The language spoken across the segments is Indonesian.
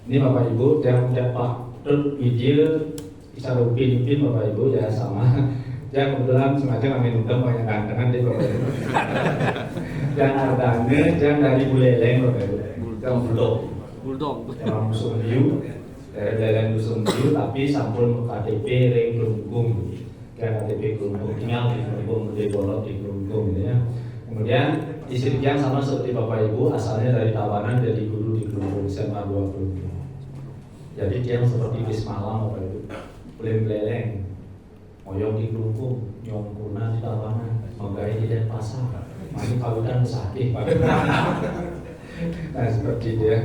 Ini Bapak Ibu yang dapat video secara upin Bapak Ibu ya sama. Yang kebetulan sengaja kami nonton banyak gantengan deh Bapak Ibu. Yang adanya yang dari Buleleng Bapak Ibu. Yang Bulldog. Yang Musuh Biu. Dari Buleleng Musuh Biu tapi sampun KTP Reng Kelungkung. Kayak KTP Kelungkung tinggal di Kelungkung Gede Bolot di Kelungkung ya. Kemudian istri yang sama seperti Bapak Ibu asalnya dari Tabanan jadi guru di Kelungkung SMA 20. Jadi dia seperti bis malam Bapak Ibu, beleng-beleng, moyong di Kelungkung, nyongkuna di Tabanan, menggai di Denpasar, masih kawitan sakit Pak. Nah seperti itu ya.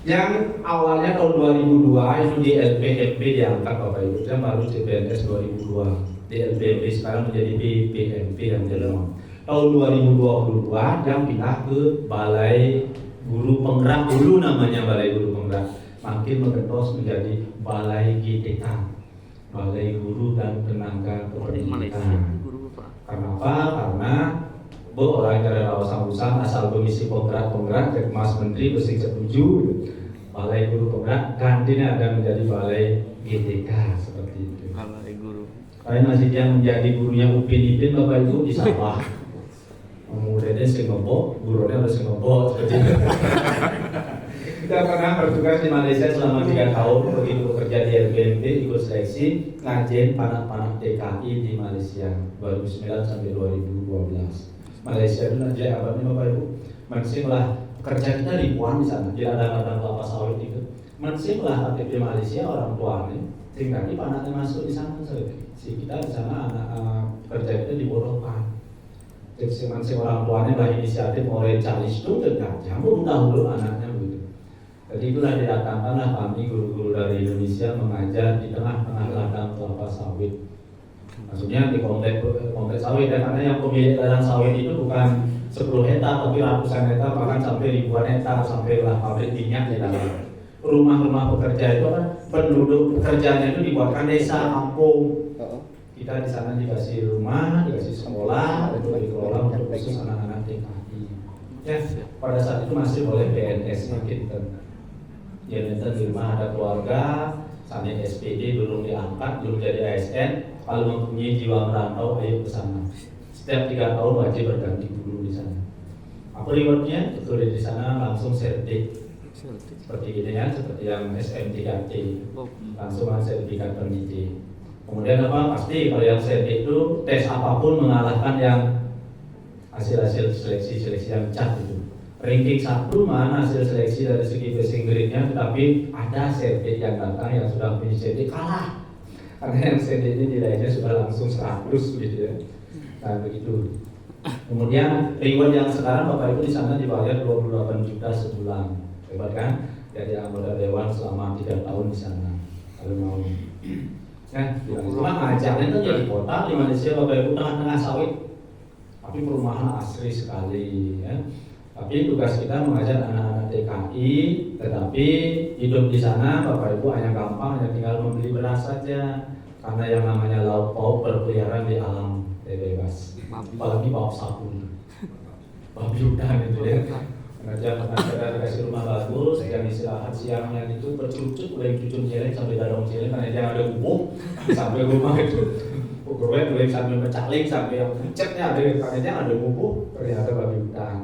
Yang awalnya tahun 2002 itu di LPMP diangkat Bapak Ibu, dan baru CPNS 2002, di LPMP sekarang menjadi BPMP yang jalan. Tahun 2022 yang pindah ke Balai Guru Penggerak dulu namanya Balai Guru Penggerak. Makin mengentos menjadi Balai GTK, Balai Guru dan Tenaga Kependidikan. Kenapa? Karena orang dari Lawasan asal komisi penggerak Mas Menteri bersih setuju Balai Guru Penggerak gantinya ada menjadi Balai GTK seperti itu. Balai Guru. Kalian masih yang menjadi gurunya Upin Bapak Ibu di sawah. Muridnya sing ngebok, gurunya harus ngebok seperti itu. Kita pernah bertugas di Malaysia selama 3 tahun, begitu bekerja di LPMP, ikut seleksi ngajen panak-panak TKI di Malaysia 2009 sampai 2012. Malaysia itu aja abadnya Bapak Ibu. Masih lah kerja kita ribuan di sana, di ladang-ladang kelapa sawit itu. Masih lah KTP Malaysia orang tuanya, sehingga di panaknya masuk di sana. Si kita di sana anak kerja kita dibodohkan. Jadi masih orang tuanya lah inisiatif mau recalis itu dan jamu dahulu anaknya begitu. Jadi itulah didatangkanlah kami guru-guru dari Indonesia mengajar di tengah-tengah ladang kelapa sawit. Maksudnya di kompleks sawit ya, karena yang pemilik ladang sawit itu bukan 10 hektar tapi ratusan hektar bahkan sampai ribuan hektar sampai lah pabrik minyak di dalam. Rumah-rumah pekerja itu kan penduduk pekerjanya itu dibuatkan desa kampung. Kita di sana dikasih rumah, dikasih sekolah, itu dikelola untuk khusus anak-anak TKI. Ya, pada saat itu masih boleh PNS-nya kita. Ya nanti di rumah ada keluarga, sana SPD belum diangkat, belum jadi ASN. Kalau mempunyai jiwa merantau, ayo ke sana. Setiap 3 tahun wajib berganti guru di sana. Apa rewardnya? Itu di sana langsung sertif. Seperti ini ya, seperti yang SM3T, langsung sertifikat pendidik. Kemudian apa? Pasti kalau yang sertif itu tes apapun mengalahkan yang hasil seleksi yang cap itu. Ranking 1 mana hasil seleksi dari segi passing grade-nya, tetapi ada sertif yang datang yang sudah punya sertif kalah. Karena yang sertif ini nilainya sudah langsung 100 gitu ya. Nah begitu. Kemudian reward yang sekarang Bapak Ibu di sana dibayar 28 juta sebulan. Hebat kan? Jadi anggota dewan selama 3 tahun di sana. Kalau mau. Nah, cuma ngajarnya itu jadi kota di Malaysia Bapak Ibu tengah-tengah sawit. Tapi perumahan asri sekali ya. Tapi tugas kita mengajar anak-anak TKI, tetapi hidup di sana Bapak Ibu hanya gampang, hanya tinggal membeli beras saja. Karena yang namanya lauk pauk berkeliaran di alam bebas. Apalagi bawa sapu, babi hutan itu ya. Mengajar dikasih rumah bagus, yang istirahat siangnya itu bercucuk, udah cucuk jelek sampai dadong jelek karena dia ada gubuk sampai rumah itu. Ukurnya boleh sambil mencaling sampai yang pucetnya ada karena dia ada gubuk, ternyata babi hutan.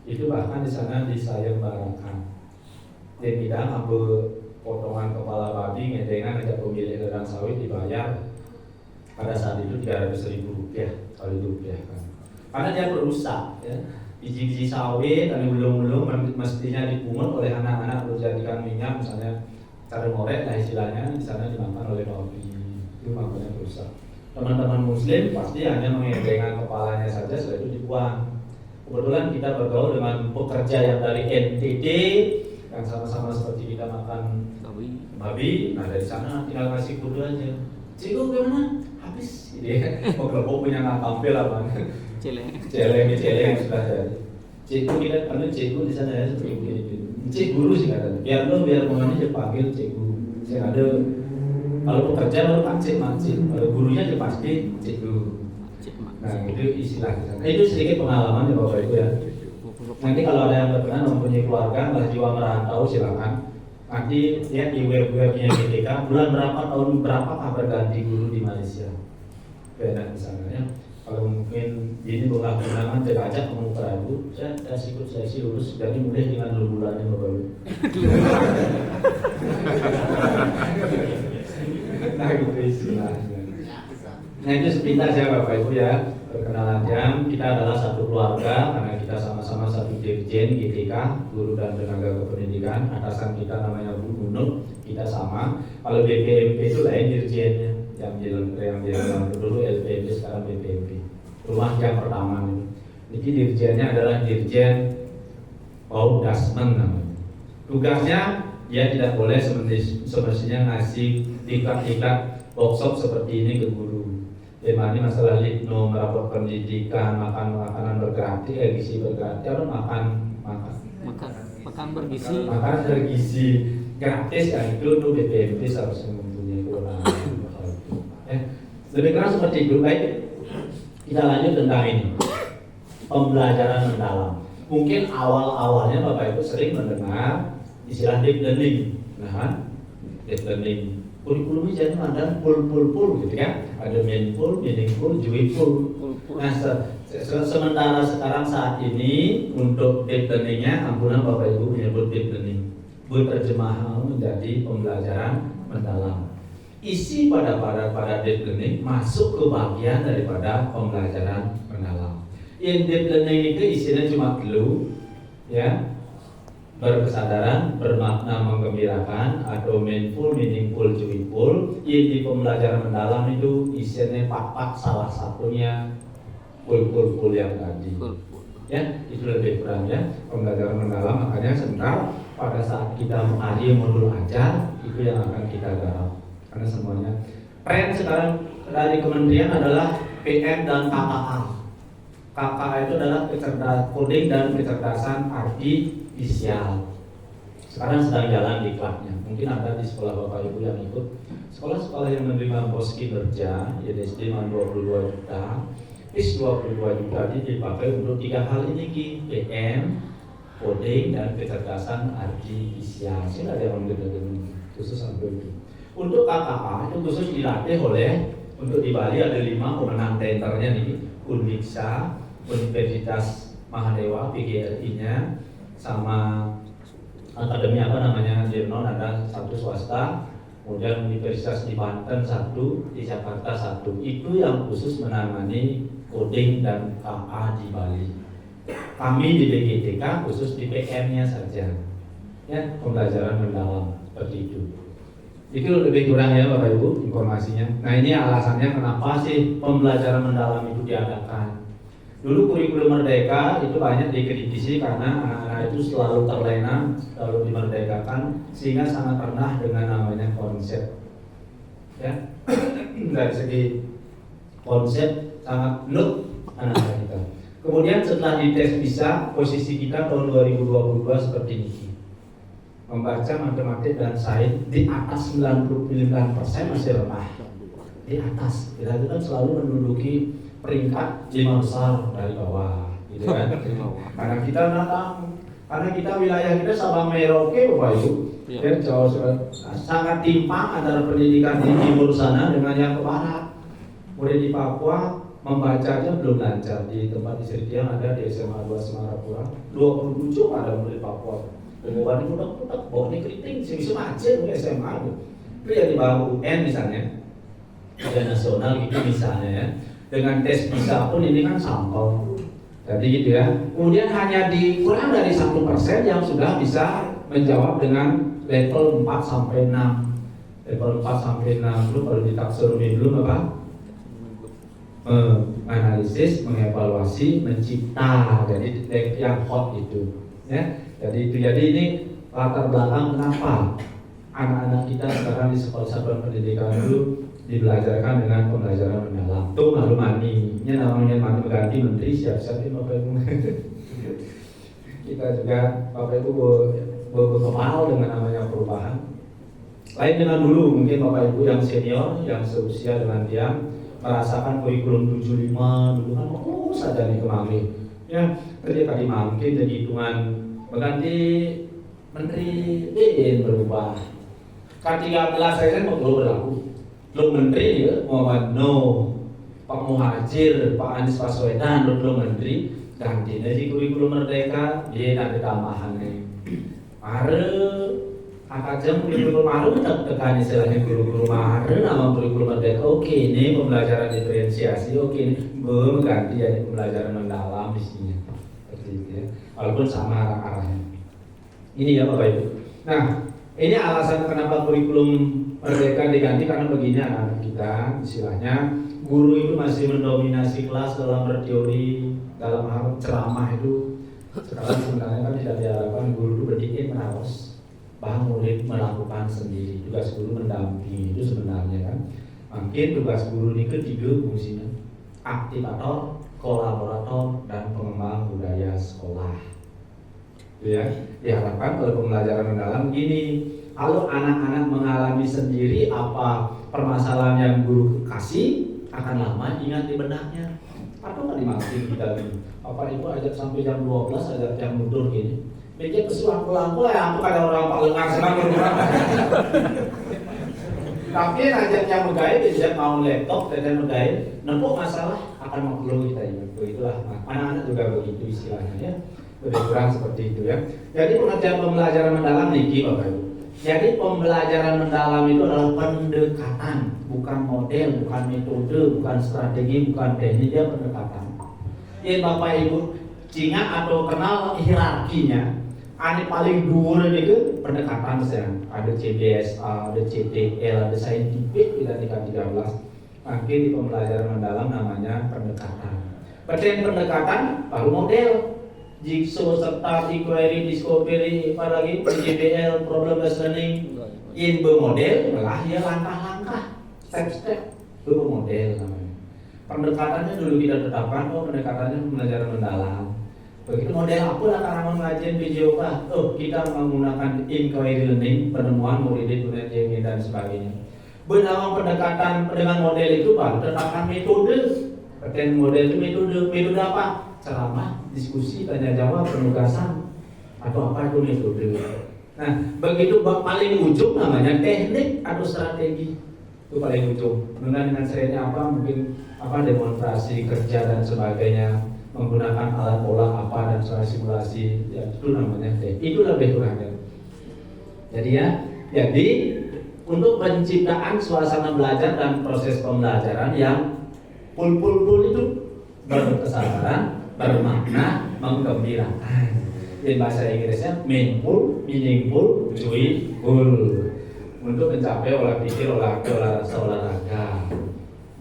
Itu bahkan di sana disayembarakan. Dia bidang ambil potongan kepala babi, ngedengan ajak pemilik ladang sawit dibayar pada saat itu 300.000 rupiah kalau dirupiahkan. Karena dia berusaha, ya. Biji-biji sawit dan belum mestinya dipungut oleh anak-anak untuk dijadikan minyak, misalnya cara ngorek lah istilahnya, di sana dimakan oleh babi. Itu makanya berusaha. Teman-teman Muslim pasti hanya mengedengan kepalanya saja, setelah itu dibuang. Kebetulan kita bergaul dengan pekerja yang dari NTT yang sama-sama seperti kita makan babi. Nah dari sana tinggal ngasih kode aja. Cikgu gimana? Habis. Jadi pokok punya nggak tampil apa? Celeng yang sudah jadi. Cikgu kita panggil cikgu di sana ya seperti itu. Cik guru sih katanya. Biar mengenai dipanggil cikgu. Saya ada kalau pekerja lalu makcik. Kalau gurunya dia pasti cikgu. Nah itu istilah kita. Nah, itu sedikit pengalaman ya Bapak Ibu ya. Nanti kalau ada yang berkenan mempunyai keluarga, malah jiwa merantau silakan. Nanti ya di web-webnya GTK bulan berapa tahun berapa berganti guru di Malaysia. Beda misalnya ya. Kalau mungkin ini bukan kenangan terajak mau perahu, saya ikut seleksi lulus jadi mulai dengan 2 bulannya baru. Nah itu istilahnya. Nah itu sepintas ya Bapak Ibu ya, perkenalan jam. Kita adalah satu keluarga karena kita sama-sama satu dirjen GTK, guru dan tenaga kependidikan. Atasan kita namanya Bu Gunung, kita sama. Kalau BPMP itu lain dirjennya, yang jalan dulu LPMP sekarang BPMP. Rumah yang pertama ini. Jadi dirjennya adalah Dirjen Paudasmen namanya. Tugasnya dia tidak boleh semestinya ngasih diklat-diklat workshop seperti ini ke guru. Tema ini masalah litno, merapot pendidikan, makanan bergizi, gizi bergizi, atau makan bergizi. Makan bergizi gratis yang itu untuk BPMP seharusnya mempunyai kewenangan. Lebih kurang seperti itu. Baik, kita lanjut tentang ini. Pembelajaran mendalam. Mungkin awal-awalnya Bapak Ibu sering mendengar istilah deep learning. Nah, deep learning. Kurikulumnya jadi ada pul gitu kan? Ada meaningful, joyful. Nah, sementara sekarang saat ini untuk deep learningnya, ampunan Bapak Ibu menyebut deep learning. Berterjemah menjadi pembelajaran mendalam. Isi pada deep learning masuk ke bagian daripada pembelajaran mendalam. Yang deep learning itu isinya cuma clue, ya, berkesadaran, bermakna menggembirakan, atau meaningful, joyful. Yang di pembelajaran mendalam itu isinya pak salah satunya pul yang tadi. Ya, itu lebih kurang ya pembelajaran mendalam. Makanya sebentar pada saat kita mengakhiri modul ajar itu yang akan kita garap. Karena semuanya tren sekarang dari kementerian adalah PM dan KKA. KKA itu adalah coding dan kecerdasan artifisial. Sekarang sedang jalan di diklatnya. Mungkin ada di sekolah Bapak Ibu yang ikut. Sekolah-sekolah yang menerima pos kinerja, YDSD 22 juta, PIS 22 juta ini dipakai untuk 3 hal ini, PM, coding dan kecerdasan artifisial. Sehingga ada yang mengerjakan khusus sampai itu. Untuk KKA itu khusus dilatih oleh, untuk di Bali ada 5 pemenang tendernya nih, Unbiksa, Universitas Mahadewa, PGRI-nya, sama akademi Dirnon ada 1 swasta, kemudian Universitas di Banten 1, di Jakarta 1. Itu yang khusus menangani coding dan KA di Bali. Kami di BGTK khusus di PM-nya saja. Ya, pembelajaran mendalam seperti itu. Itu lebih kurang ya Bapak Ibu informasinya. Nah ini alasannya kenapa sih pembelajaran mendalam itu diadakan. Dulu kurikulum Merdeka itu banyak dikritisi karena anak-anak itu selalu terlena, selalu dimerdekakan, sehingga sangat rendah dengan namanya konsep. Ya, dari segi konsep sangat nut anak-anak kita. Kemudian setelah dites bisa, posisi kita tahun 2022 seperti ini. Membaca matematik dan sains di atas 99% masih rendah. Di atas, kita itu kan selalu menduduki peringkat 5 besar dari bawah, gitu kan? Karena kita wilayah kita Sabang Merauke, Bapak Ibu, ya, Jawa sangat timpang antara pendidikan di timur sana dengan yang ke barat. Kemudian di Papua membacanya belum lancar. Di tempat di Sritiang ada di SMA 2 Semarapura 27 ada murid Papua. Kemudian putak-putak, bawa ini keriting, sih aja mulai SMA itu yang di bawah UN misalnya, ujian nasional gitu misalnya ya. Dengan tes PISA pun ini kan sampel, jadi gitu ya. Kemudian hanya kurang dari 1% yang sudah bisa menjawab dengan level 4 sampai 6. Level 4 sampai 6 dulu kalau ditaksonomi dulu apa? Analisis, mengevaluasi, mencipta. Jadi yang hot itu, ya. Jadi ini latar belakang kenapa anak-anak kita sekarang di sekolah satuan pendidikan dulu dibelajarkan dengan pembelajaran mendalam. Tuh malu-mani, ini namanya mani berganti menteri siap-siap ini Bapak Ibu. Kita juga Bapak Ibu berkepal dengan namanya perubahan. Lain dengan dulu, mungkin Bapak Ibu yang senior, yang seusia dengan dia merasakan kurikulum 75 dulu kan saja nih kemarin. Ya, ketika dimangkin jadi hitungan berganti Menteri BN berubah. K13 saya kan belum berlaku. Belum Menteri ya, Muhammad Noh, Pak Muhajir, Pak Anies Baswedan belum Menteri. Ganti dari kurikulum Merdeka, dia ada tambahannya. Mare, angkat jam kurikulum Mare tekan istilahnya kurikulum Mare, nama kurikulum Merdeka. Oke, ini pembelajaran diferensiasi. Oke, ini belum ganti jadi pembelajaran mendalam isinya. Seperti itu ya. Walaupun sama arahnya. Ini ya Bapak Ibu. Nah, ini alasan kenapa kurikulum Merdeka diganti karena begini anak-anak kita, istilahnya guru itu masih mendominasi kelas dalam berteori, dalam hal ceramah itu. Sekarang sebenarnya kan tidak diharapkan guru itu berdiri menawas, bahkan murid melakukan sendiri. Tugas guru mendampingi itu sebenarnya kan. Mungkin tugas guru ini ketiga fungsinya: aktivator, kolaborator, dan pengembang budaya sekolah. Ya, diharapkan oleh pembelajaran mendalam begini. Kalau anak-anak mengalami sendiri apa permasalahan yang guru kasih, akan lama ingat di benaknya. Atau nggak dimasukin kita gini. Apa ibu ajak sampai jam 12, ajak jam mundur gini. Mikir kesulang pulang ya, aku ada orang paling senang berkurang. Tapi ajak yang megay, ajak mau laptop, dan megay, nempuk masalah akan maklum kita ingat. Begitulah, anak-anak juga begitu istilahnya ya. Lebih kurang seperti itu ya. Jadi pengertian pembelajaran mendalam niki Bapak Ibu. Jadi pembelajaran mendalam itu adalah pendekatan, bukan model, bukan metode, bukan strategi, bukan teknik, dia pendekatan. Jadi Bapak Ibu ingat atau kenal hierarkinya. Ada paling dua itu pendekatan saya. Ada CBSA, ada CTL, ada saintifik tidak tingkat 13. Makin di pembelajaran mendalam namanya pendekatan. Berarti pendekatan baru model. Jigsaw, serta query, discovery, apalagi PJBL, problem based learning, in bermodel, malah ya langkah-langkah, step-step, bermodel namanya. Pendekatannya dulu kita tetapkan, pendekatannya pembelajaran mendalam. Begitu model apa lah karena mengajian video apa? Kita menggunakan inquiry learning, penemuan, muridin, penelitian dan sebagainya. Benang pendekatan dengan model itu baru tetapkan metode. Pertanyaan model itu metode apa? Ceramah, diskusi, tanya jawab, penugasan, atau apa itu metode. Nah, begitu paling ujung namanya teknik atau strategi. Itu paling ujung. Dengan serinya apa? Mungkin apa demonstrasi kerja dan sebagainya, menggunakan alat olah apa dan soal simulasi, ya, itu namanya teknik. Itu lebih kurangnya. Jadi untuk penciptaan suasana belajar dan proses pembelajaran yang full itu berkesabaran, bermakna, menggembirakan. In bahasa Inggrisnya meaningful, joyful. Untuk mencapai olah pikir, olah rasa, olahraga.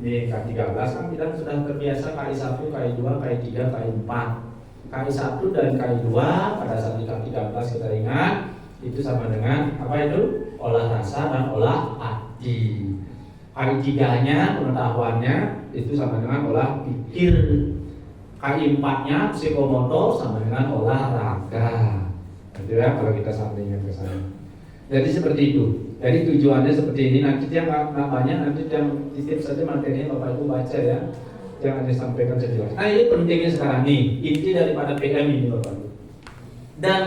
Ini K13 kan kita sudah terbiasa KI1, KI2, KI3, KI4. KI1 dan KI2 pada saat di K13 kita ingat itu sama dengan apa itu? Olah rasa dan olah hati. KI3-nya pengetahuannya itu sama dengan olah pikir. KI4-nya psikomotor sama dengan olahraga. Itu ya kalau kita sampaikan ke sana. Jadi seperti itu. Jadi tujuannya seperti ini. Nanti yang nggak banyak, nanti yang titip saja materinya Bapak Ibu baca ya. Jangan disampaikan sejelas. Nah ini pentingnya sekarang nih. Inti daripada PM ini Bapak Ibu. Dan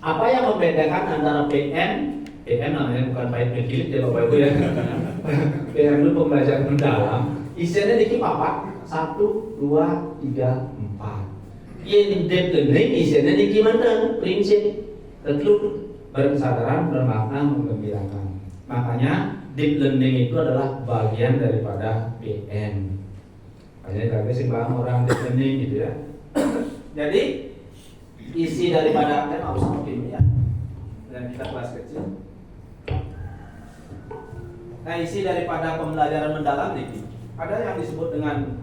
apa yang membedakan antara PM namanya bukan pahit menjilit ya Bapak Ibu ya. PM itu pembelajaran mendalam. Isinya dikit papat. 1, 2, 3, 4. Yang deep learning isinya di gimana? Prinsip tentu berkesadaran, bermakna, menggembirakan. Makanya deep learning itu adalah bagian daripada PM. Makanya kami sembahang orang deep learning gitu ya. Jadi isi daripada harus sama ya. Dan kita kelas kecil. Nah isi daripada pembelajaran mendalam ini ada yang disebut dengan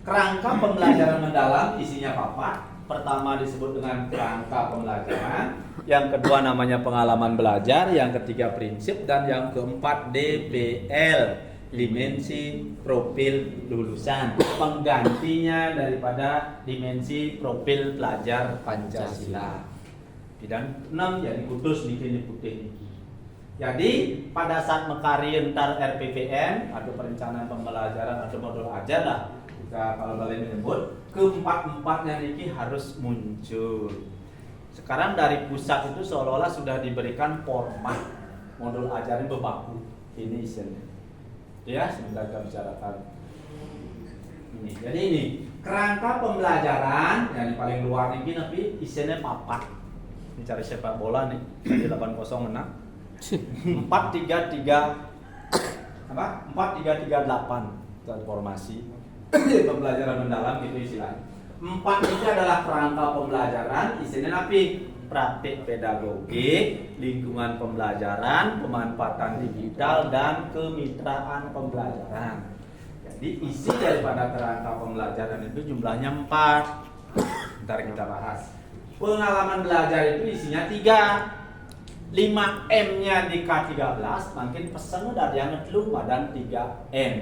kerangka pembelajaran mendalam. Isinya papat. Pertama disebut dengan kerangka pembelajaran, yang kedua namanya pengalaman belajar, yang ketiga prinsip, dan yang keempat DPL, dimensi profil lulusan, penggantinya daripada dimensi profil pelajar Pancasila. Dan 6 jadi kudus bikin putih. Jadi pada saat mekari entar RPPM atau perencanaan pembelajaran atau modul ajar lah, kita kalau kalian menyebut keempat-empatnya ini harus muncul. Sekarang dari pusat itu seolah-olah sudah diberikan format modul ajaran berbaku. Ini isinya. Ya, sebentar kita bicarakan. Ini. Jadi ini kerangka pembelajaran yang paling luar ini tapi isinya papat. Ini cari sepak bola nih. Di 80 menang. 4-3-3 apa? 4-3-3-8 transformasi pembelajaran mendalam gitu istilahnya. 4 ini adalah kerangka pembelajaran, isinya napi praktik pedagogik, lingkungan pembelajaran, pemanfaatan digital dan kemitraan pembelajaran. Jadi isi daripada kerangka pembelajaran itu jumlahnya 4. Ntar kita bahas. Pengalaman belajar itu isinya 3. 5M-nya di K13 makin pesan udah dianget lu dan 3M.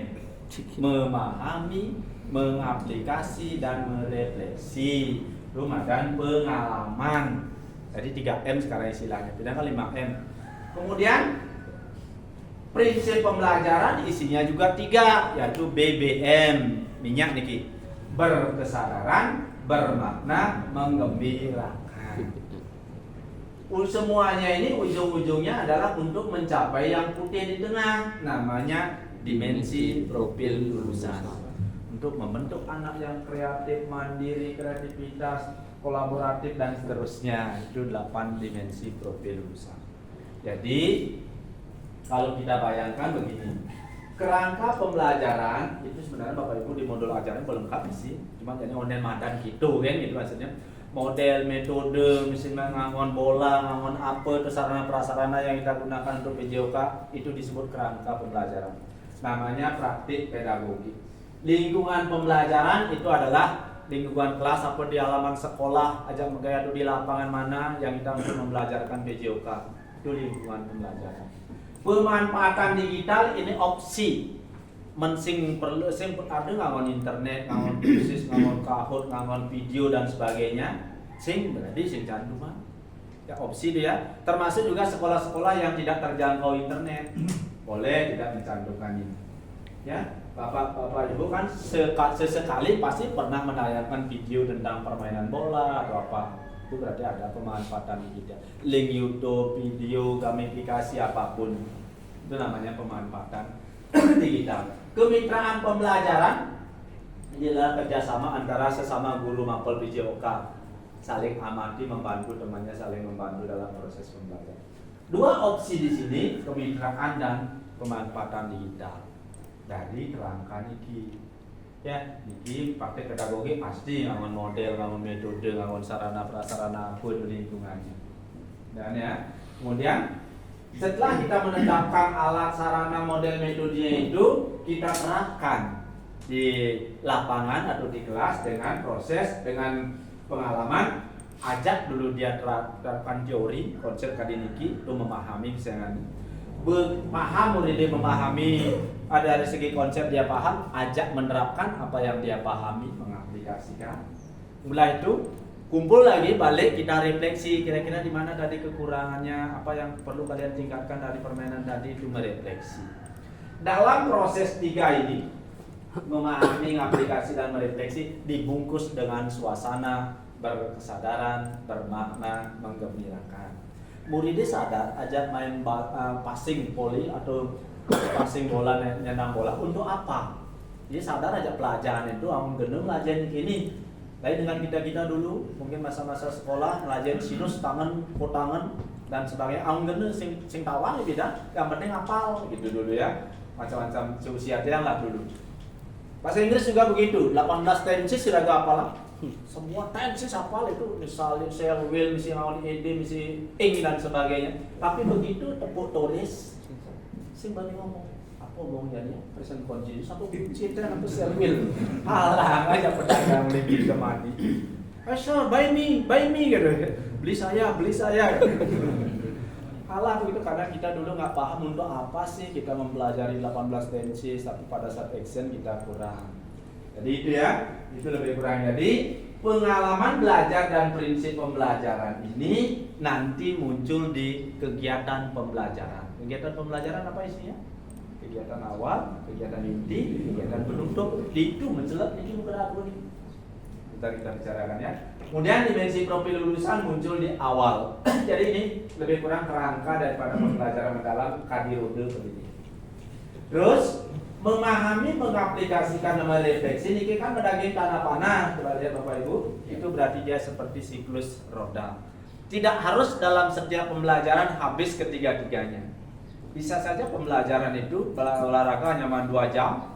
Memahami, mengaplikasi dan merefleksi. Rumah dan pengalaman. Jadi 3M sekarang istilahnya. Pindah ke 5M. Kemudian prinsip pembelajaran isinya juga 3, yaitu BBM, minyak niki. Berkesadaran, bermakna, menggembirakan. Semuanya ini ujung-ujungnya adalah untuk mencapai yang putih di tengah, namanya dimensi profil lulusan. Untuk membentuk anak yang kreatif, mandiri, kreativitas, kolaboratif dan seterusnya. Itu 8 dimensi profil lulusan. Jadi kalau kita bayangkan begini, kerangka pembelajaran itu sebenarnya Bapak Ibu di modul ajaran belum lengkap sih, cuma jadi online madan gitu kan gitu maksudnya. Model, metode, misalnya ngangon bola, ngangon apa, itu sarana prasarana yang kita gunakan untuk PJOK itu disebut kerangka pembelajaran. Namanya praktik pedagogi. Lingkungan pembelajaran itu adalah lingkungan kelas apa di halaman sekolah, ajak menggaya itu di lapangan mana yang kita untuk membelajarkan PJOK. Itu lingkungan pembelajaran. Pemanfaatan digital ini opsi. Mensing perlu sing ada ngangon internet, ngangon kursus, ngangon Kahoot, ngangon video dan sebagainya. Sing berarti sing candu mah. Ya opsi itu ya. Termasuk juga sekolah-sekolah yang tidak terjangkau internet. Boleh tidak mencantumkan ini. Ya, Bapak Ibu kan sesekali pasti pernah menayangkan video tentang permainan bola atau apa. Itu berarti ada pemanfaatan digital. Link YouTube, video, gamifikasi apapun. Itu namanya pemanfaatan digital. Kemitraan pembelajaran ini adalah kerjasama antara sesama guru mapel PJOK, saling amati, membantu temannya, saling membantu dalam proses pembelajaran. 2 opsi di sini, kemitraan dan pemanfaatan digital. Dari kerangka niki, ya niki praktek pedagogi pasti ngangon model, ngangon metode, ngangon sarana prasarana pun lingkungannya. Dan ya, kemudian setelah kita menetapkan alat, sarana, model, metodenya itu, kita terapkan di lapangan atau di kelas dengan proses, dengan pengalaman. Ajak dulu dia terapkan teori, konsep kadiniki, itu memahami misalnya. Paham muridnya memahami, ada dari segi konsep dia paham, ajak menerapkan apa yang dia pahami, mengaplikasikan. Mulai itu kumpul lagi, balik kita refleksi kira-kira di mana tadi kekurangannya, apa yang perlu kalian tingkatkan dari permainan tadi, itu merefleksi. Dalam proses 3 ini, memahami, aplikasi dan merefleksi dibungkus dengan suasana berkesadaran, bermakna, menggembirakan. Muridnya sadar, ajak main passing volley atau passing bola, nendang bola untuk apa? Dia sadar aja pelajaran itu, amun gendeng pelajaran ini. Lain dengan kita dulu, mungkin masa-masa sekolah ngelajarin sinus, tangan, kotangan dan sebagainya. Amun gendeng sing tawang beda, yang penting hafal gitu dulu ya. Macam-macam seusia dia lah dulu. Bahasa Inggris juga begitu, 18 tenses sudah gak hafal lah. Semua tenses hafal itu, misalnya shall, will, misi ngawal ide, misi ing dan sebagainya. Tapi begitu tepuk tulis, sing balik ngomong. Ngomongnya present continuous satu citra atau serwil alah aja pedagang lebih ke mati. Sure, buy me gitu. Beli saya alah begitu, karena kita dulu nggak paham untuk apa sih kita mempelajari 18 tenses, tapi pada saat action kita kurang. Jadi itu ya, itu lebih kurang. Jadi pengalaman belajar dan prinsip pembelajaran ini nanti muncul di kegiatan pembelajaran. Kegiatan pembelajaran apa isinya? Kegiatan awal, kegiatan inti, kegiatan penutup. Itu mencelat itu bukan akronim. Kita bicarakan ya. Kemudian dimensi profil lulusan muncul di awal. Jadi ini lebih kurang kerangka daripada pembelajaran mendalam kadirode begini. Terus memahami, mengaplikasikan nama refleksi ini kan mendaging tanah panah. Coba lihat Bapak Ibu, itu berarti dia seperti siklus roda. Tidak harus dalam setiap pembelajaran habis ketiga-tiganya. Bisa saja pembelajaran itu olahraga hanya 2 jam,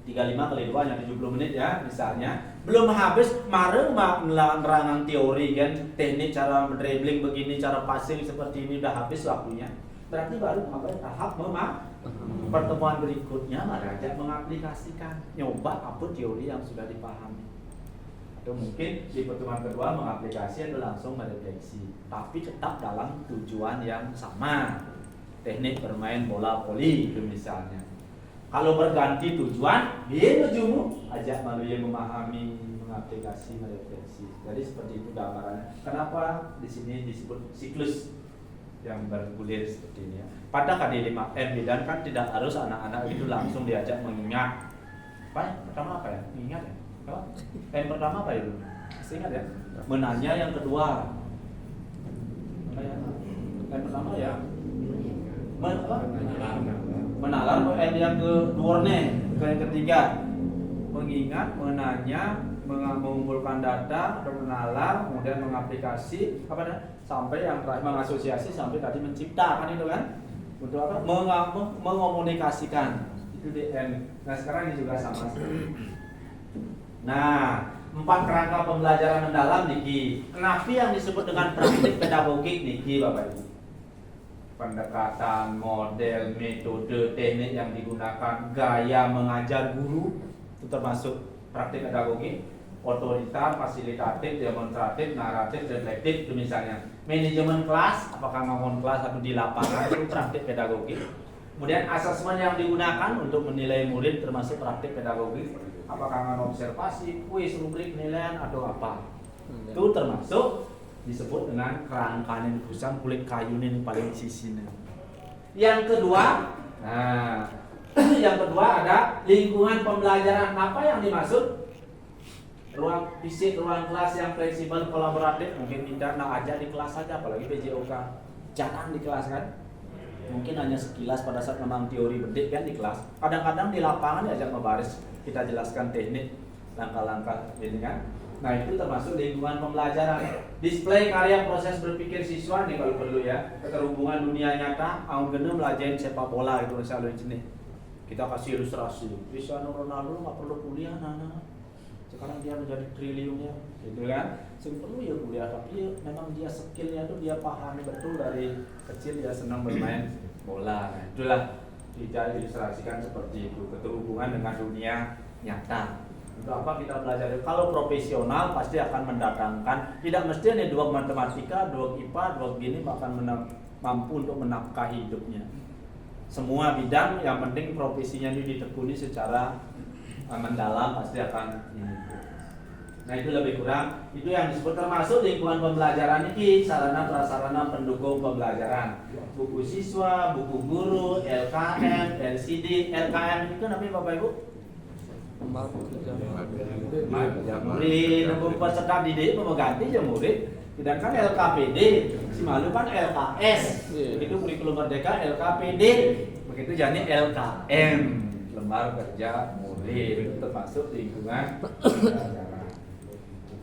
35 kali 2 hanya 70 menit ya misalnya. Belum habis mareng menerangkan teori kan, teknik cara dribbling begini, cara passing seperti ini udah habis waktunya. Berarti baru tahap pertemuan berikutnya mengajak mengaplikasikan, nyoba apa teori yang sudah dipahami. Atau mungkin di pertemuan kedua mengaplikasi atau langsung merefleksi, tapi tetap dalam tujuan yang sama. Teknik bermain bola voli itu misalnya. Kalau berganti tujuan, dia tujuanmu ajak manusia memahami, mengaplikasi, merefleksi. Jadi seperti itu gambarannya. Kenapa di sini disebut siklus yang bergulir seperti ini ya. Pada KD5M dan kan tidak harus anak-anak itu langsung diajak mengingat. Apa? Pertama apa ya? Mengingat ya? Apa? Yang pertama apa itu? Masih ingat ya? Menanya yang kedua. Apa ya? Yang pertama ya? Menalar. Yang kedua nih, yang ketiga mengingat, menanya, mengumpulkan data, atau menalar, kemudian mengaplikasi, sampai yang terakhir mengasosiasi sampai tadi mencipta kan itu kan? Untuk apa? Mengomunikasikan itu DM. Nah sekarang ini juga sama. Nah 4 kerangka pembelajaran mendalam niki. Kenapa yang disebut dengan praktik pedagogik niki Bapak Ibu? Pendekatan, model, metode, teknik yang digunakan, gaya mengajar guru itu termasuk praktik pedagogi. Otoriter, fasilitatif, demonstratif, naratif, reflektif itu misalnya. Manajemen kelas, apakah ngomong kelas atau di lapangan itu praktik pedagogi. Kemudian asesmen yang digunakan untuk menilai murid termasuk praktik pedagogi. Apakah observasi, kuis, rubrik, penilaian atau apa? Itu termasuk disebut dengan kerangkanya pusang kulit kayu ini paling sisinya. Yang kedua, yang kedua ada lingkungan pembelajaran. Apa yang dimaksud? Ruang fisik, ruang kelas yang fleksibel, kolaboratif. Mungkin tidak nak aja di kelas saja, apalagi PJOK jarang di kelas kan. Mungkin hanya sekilas pada saat memang teori bedik kan di kelas. Kadang-kadang di lapangan diajak membaris, kita jelaskan teknik, langkah-langkah ini kan. Nah itu termasuk lingkungan pembelajaran. Display karya proses berpikir siswa nih kalau perlu ya. Keterhubungan dunia nyata, Anggen belajarin sepak bola itu misalnya ini. Kita kasih ilustrasi. Cristiano Ronaldo nggak perlu kuliah, nana. Sekarang dia menjadi triliunnya, gitu kan? Sing perlu ya kuliah, tapi ya, memang dia skillnya tuh dia pahami betul dari kecil dia senang bermain bola. Nah, itulah tidak ilustrasikan seperti itu. Keterhubungan dengan dunia nyata. Untuk apa kita belajar? Kalau profesional pasti akan mendatangkan, tidak mesti nih 2 matematika, 2 IPA, 2 gini bahkan mampu untuk menafkahi hidupnya. Semua bidang yang penting profesinya ini ditekuni secara mendalam pasti akan ini. Nah itu lebih kurang itu yang disebut termasuk lingkungan pembelajaran ini sarana prasarana pendukung pembelajaran. Buku siswa, buku guru, LKM, LCD, LKM itu namanya Bapak Ibu? Murid peserta didik mengganti ya murid. Sedangkan LKPD, si malu kan LKS. Begitu kurikulum merdeka LKPD. Begitu jadi LKM, lembar kerja murid, itu termasuk lingkungan pembelajaran.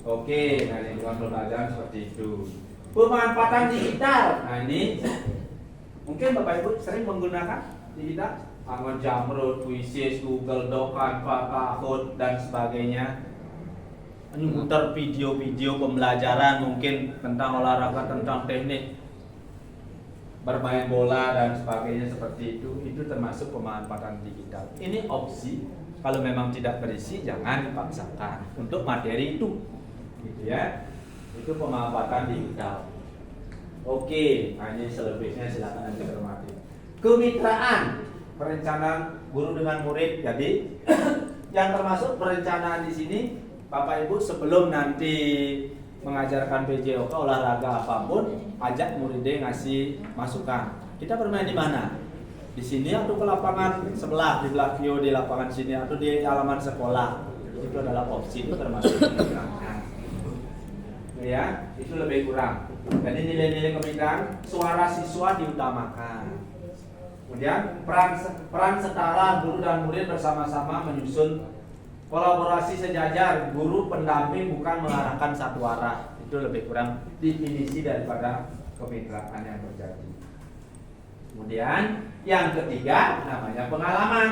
Oke, nah lingkungan pembelajaran seperti itu. Pemanfaatan digital. Nah ini mungkin Bapak Ibu sering menggunakan digital. Angon Jamrut, Quizzes, Google Doc, Canva, Kahoot dan sebagainya. Memutar video-video pembelajaran mungkin tentang olahraga, tentang teknik bermain bola dan sebagainya seperti itu termasuk pemanfaatan digital. Ini opsi, kalau memang tidak berisi jangan dipaksakan untuk materi itu, gitu ya. Itu pemanfaatan digital. Oke, nah ini selebihnya silakan nanti cermati. Kemitraan. Perencanaan guru dengan murid. Jadi yang termasuk perencanaan di sini Bapak Ibu sebelum nanti mengajarkan PJOK olahraga apapun, ajak muridnya ngasih masukan. kita bermain di mana? Di sini atau ke lapangan sebelah, di belakang di lapangan sini atau di halaman sekolah. Itu adalah opsi, itu termasuk kemitraan. Ya, itu lebih kurang. Jadi nilai-nilai kemitraan, suara siswa diutamakan. Kemudian peran setara guru dan murid bersama-sama menyusun kolaborasi sejajar, guru pendamping bukan mengarahkan satu arah. Itu lebih kurang definisi daripada kemitraan yang terjadi. Kemudian yang ketiga namanya pengalaman.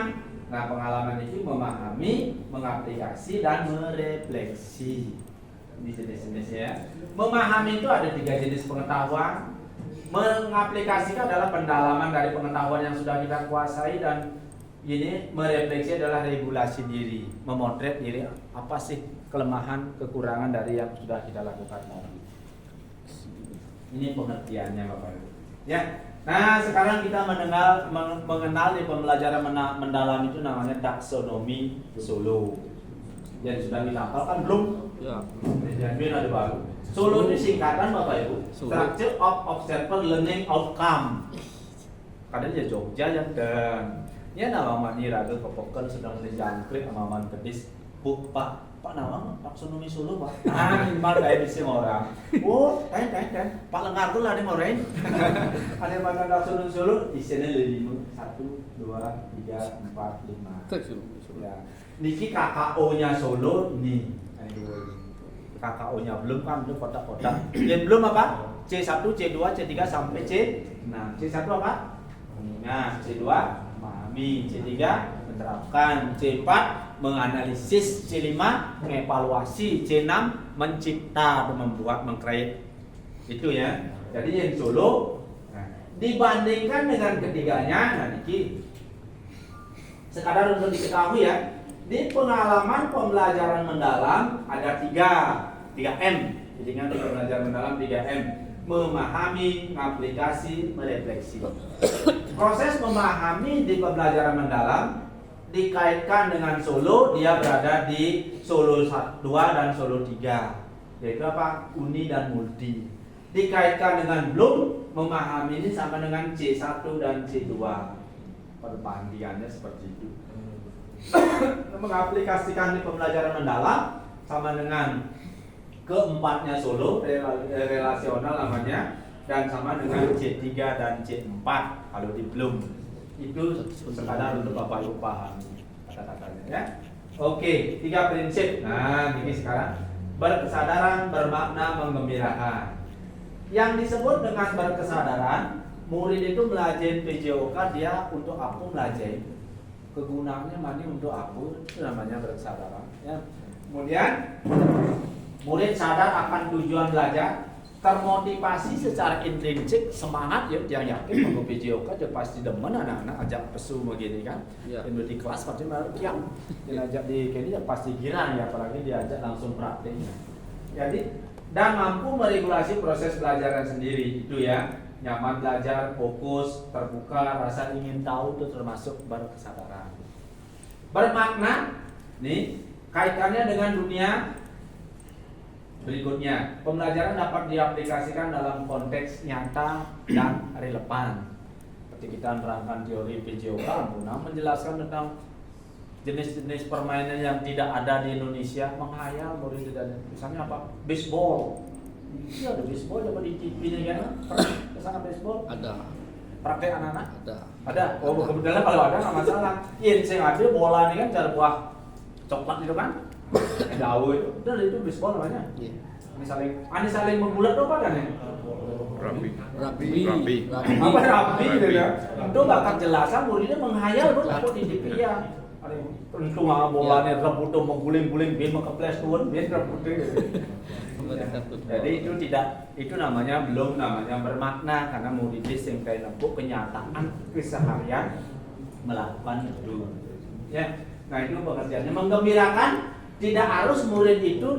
Nah, pengalaman itu memahami, mengaplikasi dan merefleksi. Ini jenis-jenisnya. Memahami itu ada 3 jenis pengetahuan. Mengaplikasikan adalah pendalaman dari pengetahuan yang sudah kita kuasai, dan ini merefleksi adalah regulasi diri, memotret diri apa sih kelemahan, kekurangan dari yang sudah kita lakukan tadi. Ini pengertiannya Bapak Ibu. Ya. Nah, sekarang kita mengenal di pembelajaran mendalam itu namanya taksonomi Solo. Jadi sudah dihafalkan belum? Ya. Jadi ada baru. Solo itu singkatan Bapak Ibu. Structure of Observer Learning Outcome. Kadang dia Jogja yang dan ya nama mani raga kepokan sedang menjangkrik amaman kedis. Bu, Pak Nawang taksonomi Solo Pak. Mal kayak bisa orang. Oh, kan. Pak Lengar tuh lah ada orang. Ada yang makan taksonomi Solo di sini lebih 1, 2, 3, 4, 5. Ya. Niki KKO-nya Solo nih. KKO-nya belum kan, itu kotak-kotak. Yang belum apa? C1, C2, C3 sampai C6. C1 apa? Nah, C2 memahami, C3 menerapkan, C4 menganalisis, C5 mengevaluasi, C6 mencipta atau membuat, mengcreate. Itu ya. Jadi yang Solo dibandingkan dengan ketiganya, nah niki sekadar untuk diketahui ya. Di pengalaman pembelajaran mendalam ada 3M. Jadi kan di pembelajaran mendalam 3M. Memahami, aplikasi, merefleksi. Proses memahami di pembelajaran mendalam dikaitkan dengan Solo, dia berada di Solo 2 dan Solo 3. Yaitu apa? Uni dan multi. Dikaitkan dengan belum, memahami ini sama dengan C1 dan C2. Perbandingannya seperti itu. Mengaplikasikan di pembelajaran mendalam sama dengan keempatnya Solo, relasional namanya, dan sama dengan C3 dan C4 kalau di belum. Itu sekadar untuk Bapak Ibu paham kata-katanya ya. Oke, 3 prinsip. Nah, ini sekarang berkesadaran bermakna menggembirakan. Yang disebut dengan berkesadaran, murid itu belajar PJOK dia untuk apa belajar? Kegunaannya mani untuk apa? Itu namanya berkesadaran ya. Kemudian murid sadar akan tujuan belajar, termotivasi secara intrinsik, semangat ya, yang yakin mau PJOK dia pasti demen anak-anak ajak pesu begini kan. Ya. Yang di kelas pasti yang diajak di kini ya pasti girang ya, apalagi diajak langsung prakteknya. Jadi dan mampu meregulasi proses belajaran sendiri itu ya. Nyaman belajar, fokus, terbuka, rasa ingin tahu itu termasuk berkesadaran. Bermakna, nih kaitannya dengan dunia berikutnya. Pembelajaran dapat diaplikasikan dalam konteks nyata dan relevan. Seperti kita menerangkan teori PJOK, menjelaskan tentang jenis-jenis permainan yang tidak ada di Indonesia, menghayal murid dan misalnya apa? Baseball. Iya ada baseball, coba di TV nya kan? Pernah kesana baseball? Ada. Praktek anak-anak? Ada. Oh kebetulan kalau ada nggak masalah. Iya, saya ada bola nih kan cara buah coklat itu kan? Daun itu, dan itu baseball namanya. Iya. Ini saling membulat apa kan ya? Rugby. Apa rapi gitu ya? Itu bakal jelasan muridnya menghayal betul apa di TV ya. Tentu nggak bolanya rebut mengguling-guling biar mengeples tuan biar rebut gitu. Jadi itu namanya belum namanya bermakna karena murid yang kayak nempuk kenyataan keseharian melakukan itu. Ya, nah itu pengertiannya menggembirakan. Tidak harus murid itu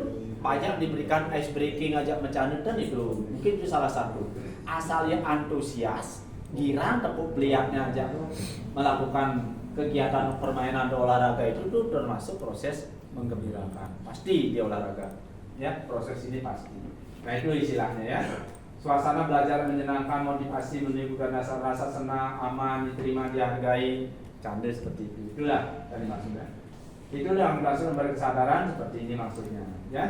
banyak diberikan ice breaking, ajak bercanda dan itu mungkin itu salah satu. Asal yang antusias, girang, tepuk beliaknya aja melakukan kegiatan permainan atau olahraga itu tuh termasuk proses menggembirakan. Pasti dia olahraga. Ya, proses ini pasti. Nah, itu istilahnya ya. suasana belajar menyenangkan, motivasi menunjukkan dasar rasa senang, aman, diterima, dihargai, canda seperti itu. Itulah yang maksudnya. Itu yang maksud memberi kesadaran seperti ini maksudnya, ya.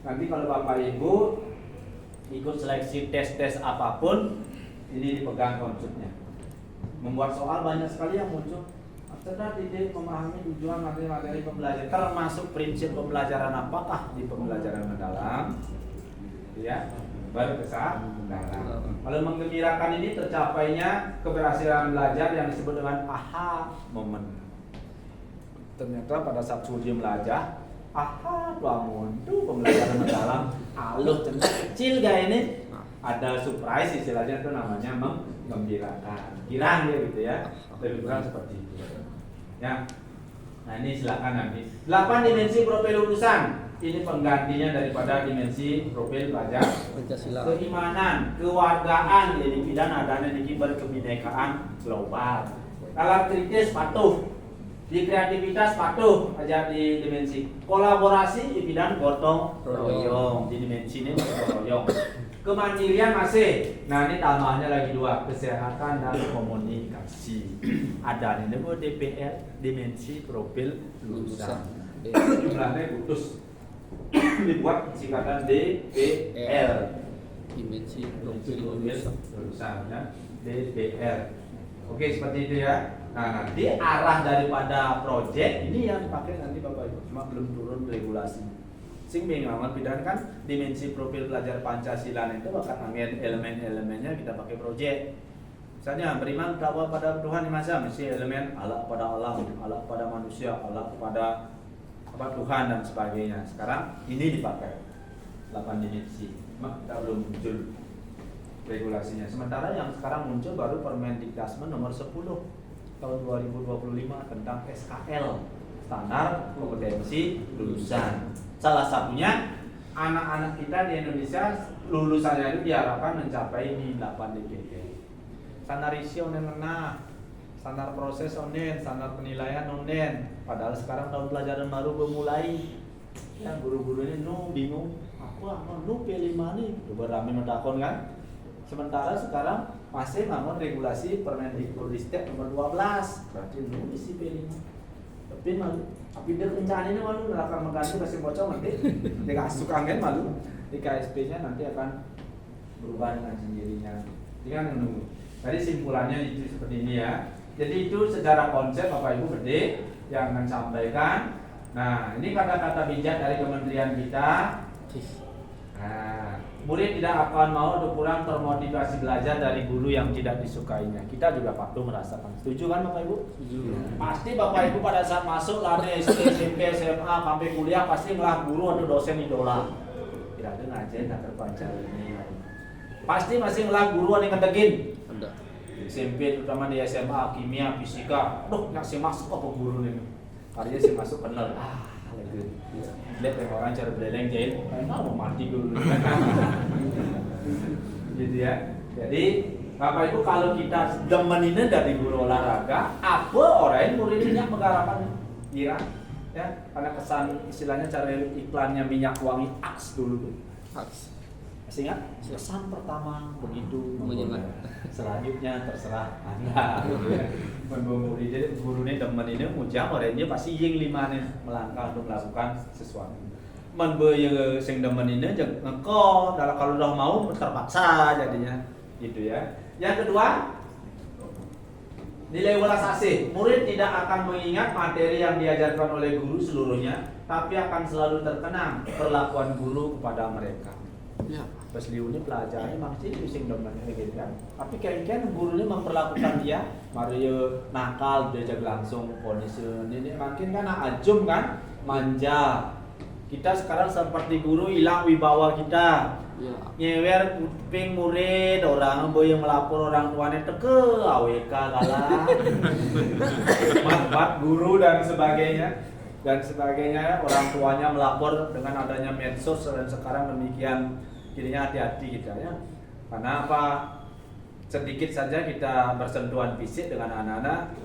Nanti kalau Bapak Ibu ikut seleksi tes apapun, ini dipegang konsepnya. Membuat soal banyak sekali yang muncul. Cerdas didik memahami tujuan materi pembelajaran, termasuk prinsip pembelajaran apakah di pembelajaran mendalam, ya, baru kesadaran. Kalau menggembirakan ini tercapainya keberhasilan belajar yang disebut dengan aha moment. Ternyata pada saat studi belajar, aha bangun tuh pembelajaran mendalam, halus kecil gak ini, ada surprise istilahnya itu namanya menggembirakan. Kirang ya gitu ya, lebih kurang seperti itu. Ya, nah ini silakan nanti. 8 dimensi profil lulusan. Ini penggantinya daripada dimensi profil pelajar Pancasila. keimanan, kewargaan, jadi bidang adanya niki berkebinekaan global. Karakteristik patuh, di kreativitas patuh aja di dimensi kolaborasi di bidang gotong royong, di dimensi ini gotong royong. Kemandirian masih, nah ini tambahnya lagi 2, kesehatan dan komunikasi. Ada ini buat DPL, dimensi profil lulusan. Jumlahnya putus dibuat singkatan DPL, Dimensi profil profil lulusan, ya. DPL. Oke, seperti itu ya. Nah, nanti arah daripada proyek ini yang dipakai nanti Bapak Ibu, cuma belum turun regulasi. Sing bingung bidang kan dimensi profil pelajar Pancasila itu akan angin elemen-elemennya kita pakai proyek. Misalnya beriman bahwa pada Tuhan yang Maha, mesti elemen Allah pada alam, Allah pada manusia, Allah kepada apa Tuhan dan sebagainya. Sekarang ini dipakai 8 dimensi. Cuma kita belum muncul regulasinya. Sementara yang sekarang muncul baru Permendikbud nomor 10 tahun 2025 tentang SKL, standar kompetensi lulusan. Salah satunya anak-anak kita di Indonesia lulusannya itu diharapkan mencapai di 8 DPP. Standar isi onen nah, standar proses onen, standar penilaian onen. Padahal sekarang tahun pelajaran baru memulai. Ya guru-guru ini bingung, apa pilih mana nih? Coba rame mendakon kan. Sementara sekarang masih bangun regulasi Permendikbudristek nomor 12. Berarti isi pilih. Tapi malu, tapi dia rencana ini malu akan mengganti kasih bocor nanti. Dia suka angin malu. Di KSP-nya nanti akan berubah dengan sendirinya. Tinggal menunggu. Tadi simpulannya itu seperti ini ya. Jadi itu secara konsep Bapak Ibu gede yang akan sampaikan. Nah, ini kata-kata bijak dari kementerian kita. Nah, murid tidak akan mau atau kurang termotivasi belajar dari guru yang tidak disukainya. Kita juga patuh merasakan. Setuju kan Bapak Ibu? Setuju. Pasti Bapak Ibu pada saat masuk lari SD, SMP, SMA, sampai kuliah pasti ngelah guru atau dosen idola. Tidak ada ngajen, tak terpancar ini. Pasti masih ngelah guru yang ngedekin. Ada. SMP terutama di SMA, kimia, fisika. Aduh, nak si masuk apa guru ini? Harinya si masuk kenal. Lagi. Lihat yang orang cara beleleng jahit, mau mati dulu. Gitu ya. Jadi Bapak Ibu kalau kita demen ini dari guru olahraga, apa orang muridnya menggarapan kira ya karena kesan istilahnya cara iklannya minyak wangi Axe dulu tuh. Haks. Masih ingat? Kesan pertama begitu Menyengat. Selanjutnya terserah Anda. Murid jadi guru ini teman ini mujang orangnya pasti yang lima nih melangkah untuk melakukan sesuatu. Menbe sing demen ini jangan ngeko kalau udah mau terpaksa jadinya gitu ya. Yang kedua, nilai welas asih. Murid tidak akan mengingat materi yang diajarkan oleh guru seluruhnya, tapi akan selalu terkenang perlakuan guru kepada mereka. Ya. Pas liunya pelajarannya masih pusing demen gitu kan. Tapi kayaknya gurunya memperlakukan dia, Mario nakal dia jaga langsung kondisi ini makin kan ajum kan, manja. Kita sekarang seperti guru hilang wibawa kita. Ya. Nyewer kuping murid, orang yang melapor orang tuanya teke AWK kalah. Mat guru dan sebagainya orang tuanya melapor dengan adanya medsos dan sekarang demikian. Jadinya hati-hati kita ya. Karena apa? Sedikit saja kita bersentuhan fisik dengan anak-anak,